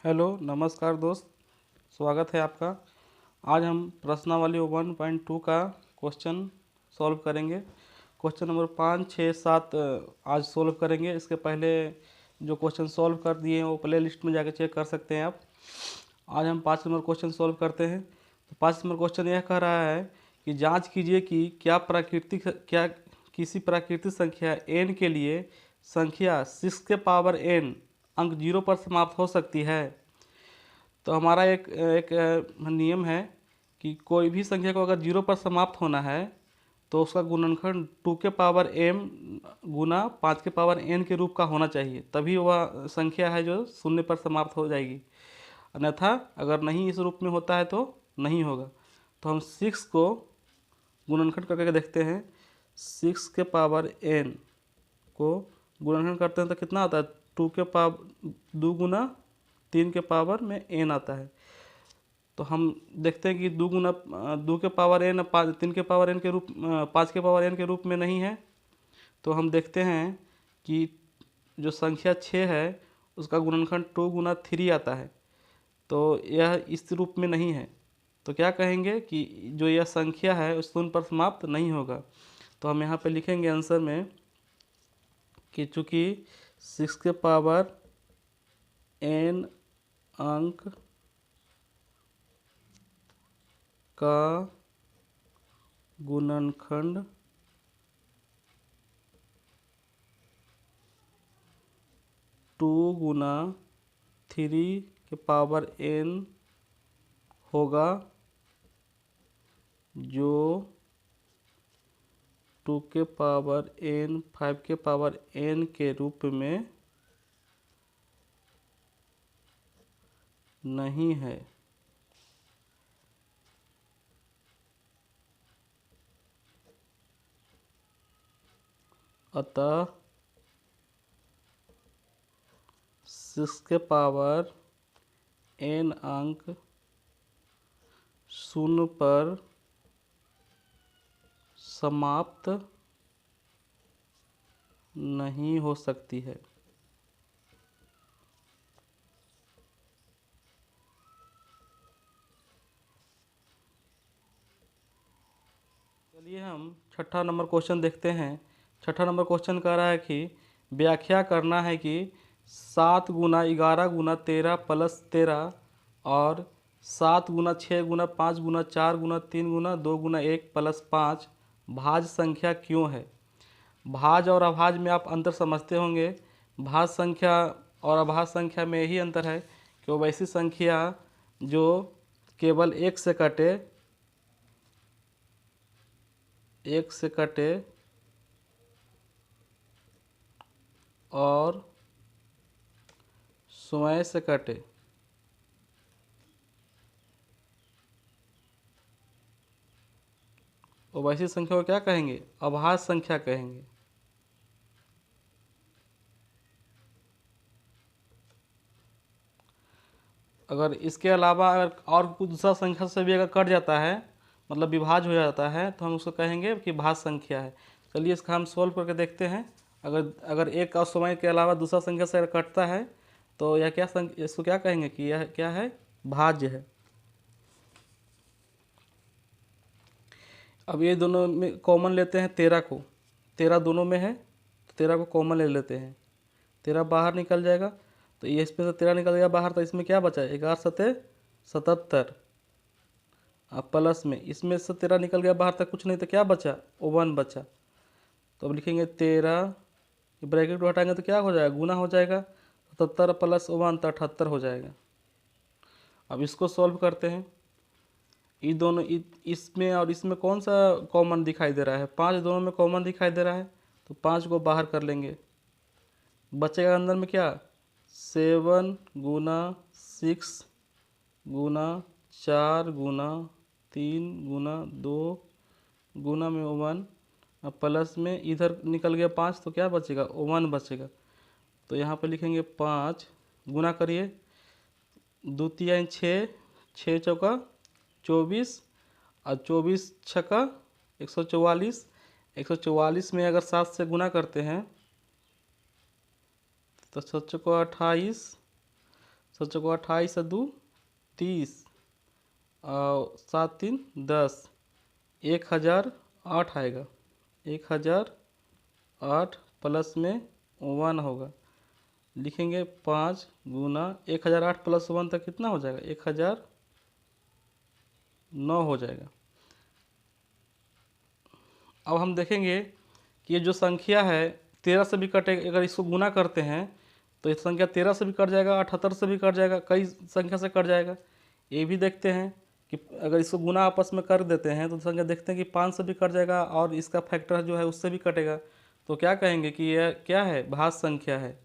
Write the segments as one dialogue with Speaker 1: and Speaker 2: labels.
Speaker 1: Hello नमस्कार दोस्त, स्वागत है आपका। आज हम प्रश्नावली 1.2 का क्वेश्चन सॉल्व करेंगे। क्वेश्चन नंबर 5, 6, 7 आज सॉल्व करेंगे। इसके पहले जो क्वेश्चन सॉल्व कर दिए हैं वो प्ले लिस्ट में जाकर चेक कर सकते हैं आप। आज हम 5 नंबर क्वेश्चन सॉल्व करते हैं। तो 5 नंबर क्वेश्चन यह कह रहा है कि जांच कीजिए कि क्या किसी प्राकृतिक संख्या n के लिए संख्या 6 के पावर n अंक 0 पर समाप्त हो सकती है। तो हमारा एक एक नियम है कि कोई भी संख्या को अगर 0 पर समाप्त होना है तो उसका गुणनखंड 2 के पावर m गुना 5 के पावर n के रूप का होना चाहिए, तभी वह संख्या है जो शून्य पर समाप्त हो जाएगी। अन्यथा अगर नहीं इस रूप में होता है तो नहीं होगा। तो हम 6 को गुणनखंड करके देखते हैं। 6 के पावर n को गुणनखंड करते हैं तो कितना आता है? 2 के पावर 2 गुना 3 के पावर में n आता है। तो हम देखते हैं कि 2 गुना 2 के पावर n 3 के पावर n के रूप 5 के पावर n के रूप में नहीं है। तो हम देखते हैं कि जो संख्या 6 है उसका गुणनखंड 2 गुना 3 आता है, तो यह इस रूप में नहीं है। तो क्या कहेंगे कि जो यह संख्या है उस शून्य पर समाप्त नहीं होगा। तो हम यहाँ पे लिखेंगे आंसर में कि चूँकि 6 के पावर n अंक का गुणनखंड 2 गुना 3 के पावर n होगा, जो 2 के पावर n 5 के पावर n के रूप में नहीं है। अतः 6 के पावर n अंक शून्य पर समाप्त नहीं हो सकती है। चलिए हम छठा नंबर क्वेश्चन देखते हैं। छठा नंबर क्वेश्चन कह रहा है कि व्याख्या करना है कि 7 गुना 11 गुना 13 प्लस 13 और 7 गुना 6 गुना 5 गुना 4 गुना 3 गुना 2 गुना 1 प्लस 5 भाज्य संख्या क्यों है। भाज्य और अभाज्य में आप अंतर समझते होंगे। भाज्य संख्या और अभाज्य संख्या में यही अंतर है कि वो वैसी संख्या जो केवल एक से कटे और स्वयं से कटे, और वैसी संख्या को क्या कहेंगे? अभाज्य संख्या कहेंगे। अगर इसके अलावा अगर और कुछ दूसरा संख्या से भी अगर कट जाता है, मतलब विभाज्य हो जाता है, तो हम उसको कहेंगे कि भाज्य संख्या है। चलिए इसका हम सोल्व करके देखते हैं। अगर अगर एक असमय के अलावा दूसरा संख्या से अगर कटता है तो यह क्या इसको क्या कहेंगे कि यह क्या है? भाज्य है। अब ये दोनों में कॉमन लेते हैं 13 को। 13 दोनों में है तो 13 को कॉमन ले लेते हैं। 13 बाहर निकल जाएगा, तो ये इसमें से 13 निकल गया बाहर, तो इसमें क्या बचा? 11 सते 77। अब प्लस में इसमें से 13 निकल गया बाहर, तक कुछ नहीं, तो क्या बचा? 1 बचा। तो अब लिखेंगे 13, ब्रैकेट को हटाएंगे तो क्या हो जाएगा? गुना हो जाएगा। 77 प्लस 1 तो 78 हो जाएगा। अब इसको सॉल्व करते हैं। ये दोनों इसमें और इसमें कौन सा कॉमन दिखाई दे रहा है? 5 दोनों में कॉमन दिखाई दे रहा है, तो 5 को बाहर कर लेंगे। बचेगा अंदर में क्या? 7 गुना 6 गुना 4 गुना 3 गुना 2 गुना में 1, अब प्लस में इधर निकल गया 5, तो क्या बचेगा? 1 बचेगा। तो यहाँ पे लिखेंगे 5 गुना करिए, 2 तिहाई 6, 6 चौका 24 और 24 छक्का 144। 144 में अगर 7 से गुना करते हैं तो 7 चौका 28, सोचो को 28 से 2 30 और 7 3 10, 1008 आएगा। 1008 प्लस में 1 होगा, लिखेंगे 5 गुना 1008 प्लस 1 तक कितना हो जाएगा, 1009 हो जाएगा। अब हम देखेंगे कि ये जो संख्या है 13 से भी कटेगा, अगर इसको गुना करते हैं तो ये संख्या 13 से भी कट जाएगा, 78 से भी कट जाएगा, कई संख्या से कट जाएगा। ये भी देखते हैं कि अगर इसको गुना आपस में कर देते हैं तो संख्या देखते हैं कि 5 से भी कट जाएगा और इसका फैक्टर जो है उससे भी कटेगा। तो क्या कहेंगे कि यह क्या है, भाज्य संख्या है।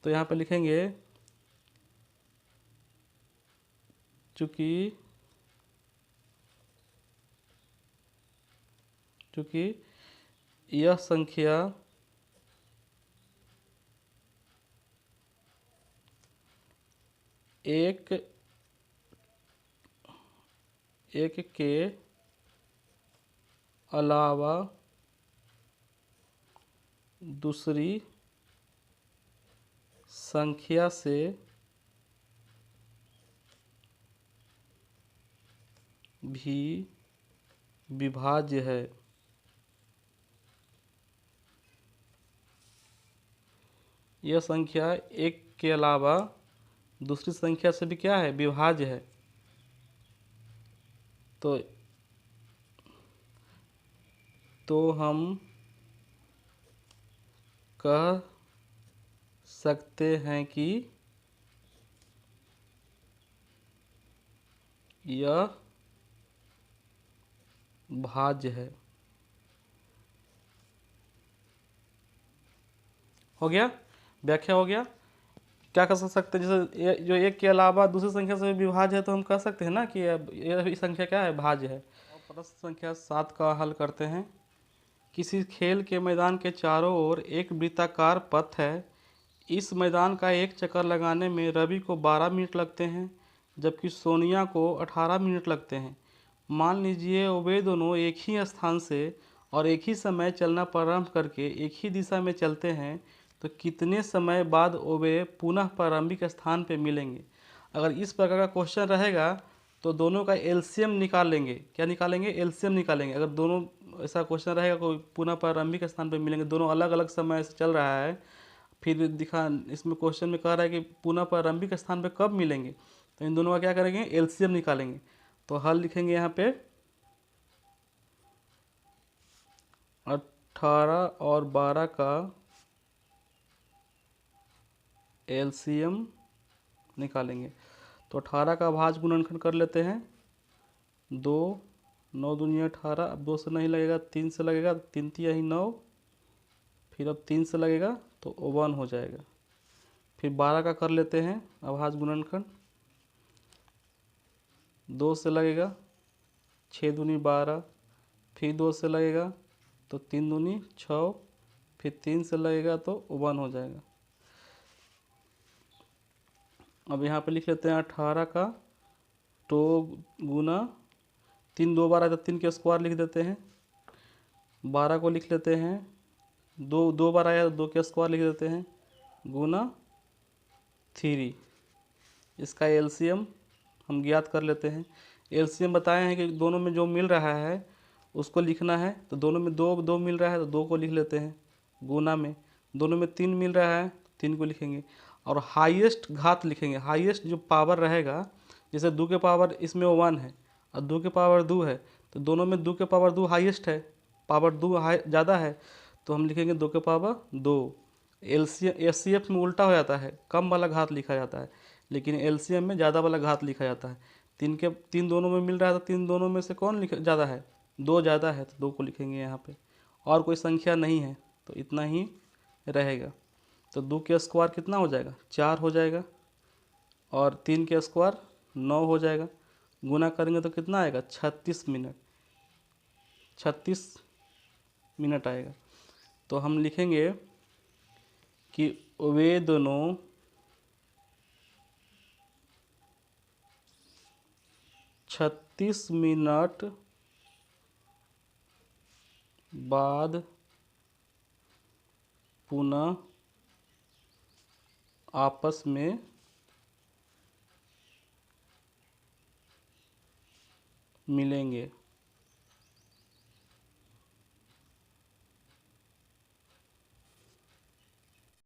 Speaker 1: तो यहाँ पे लिखेंगे चूँकि यह संख्या एक के अलावा दूसरी संख्या से भी विभाज्य है। यह संख्या एक के अलावा दूसरी संख्या से भी क्या है, विभाज्य है। तो हम कह सकते हैं कि यह भाज्य है। हो गया, व्याख्या हो गया। क्या कर सकते हैं, जैसे जो एक के अलावा दूसरी संख्या से विभाज्य है तो हम कह सकते हैं ना कि यह संख्या क्या है, भाज्य है। प्रश्न संख्या 7 का हल करते हैं। किसी खेल के मैदान के चारों ओर एक वृत्ताकार पथ है। इस मैदान का एक चक्कर लगाने में रवि को 12 मिनट लगते हैं जबकि सोनिया को 18 मिनट लगते हैं। मान लीजिए वे दोनों एक ही स्थान से और एक ही समय चलना प्रारंभ करके एक ही दिशा में चलते हैं तो कितने समय बाद वे पुनः प्रारंभिक स्थान पर मिलेंगे। अगर इस प्रकार का क्वेश्चन रहेगा तो दोनों का एलसीएम निकाल लेंगे। क्या निकालेंगे, एलसीएम निकालेंगे। अगर दोनों ऐसा क्वेश्चन रहेगा कोई पुनः प्रारंभिक स्थान पर मिलेंगे, दोनों अलग अलग समय से चल रहा है, फिर दिखा इसमें क्वेश्चन में कह रहा है कि पुनः प्रारंभिक स्थान पे कब मिलेंगे, तो इन दोनों का क्या करेंगे, एलसीएम निकालेंगे। तो हल लिखेंगे यहाँ पे 18 और 12 का एलसीएम निकालेंगे। तो 18 का भाज्य गुणनखंड कर लेते हैं। 2 9 दूनी 18, अब 2 से नहीं लगेगा, 3 से लगेगा, 3 तिया ही 9, फिर अब 3 से लगेगा तो 1 हो जाएगा। फिर 12 का कर लेते हैं अभाज्य गुणनखंड। 2 से लगेगा, 6 दूनी 12, फिर 2 से लगेगा तो 3 दूनी 6, फिर 3 से लगेगा तो 1 हो जाएगा। अब यहाँ पे लिख लेते हैं 18 का तो गुना 3 2 बार आया तो 3 के स्क्वायर लिख देते हैं। 12 को लिख लेते हैं, 2 बार आया तो 2 के स्क्वायर लिख देते हैं गुना 3। इसका एलसीएम हम ज्ञात कर लेते हैं। एलसीएम बताए हैं कि दोनों में जो मिल रहा है उसको लिखना है। तो दोनों में 2 मिल रहा है तो 2 को लिख लेते हैं गुना में। दोनों में 3 मिल रहा है 3 को लिखेंगे और हाईएस्ट घात लिखेंगे। हाईएस्ट जो पावर रहेगा, जैसे 2 के पावर इसमें 1 है और 2 के पावर 2 है, तो दोनों में 2 के पावर 2 हाईएस्ट है, पावर 2 ज़्यादा है, तो हम लिखेंगे 2 के पावर 2। एचसीएफ में उल्टा हो जाता है, कम वाला घात लिखा जाता है, लेकिन एलसीएम में ज़्यादा वाला घात लिखा जाता है। 3 दोनों में मिल रहा है तो 3 दोनों में से कौन ज़्यादा है, 2 ज़्यादा है, तो 2 को लिखेंगे यहाँ पे। और कोई संख्या नहीं है तो इतना ही रहेगा। तो 2 के स्क्वायर कितना हो जाएगा, 4 हो जाएगा, और 3 के स्क्वायर 9 हो जाएगा। गुना करेंगे तो कितना आएगा, 36 मिनट, 36 मिनट आएगा। तो हम लिखेंगे कि वे दोनों छत्तीस मिनट बाद पुनः आपस में मिलेंगे।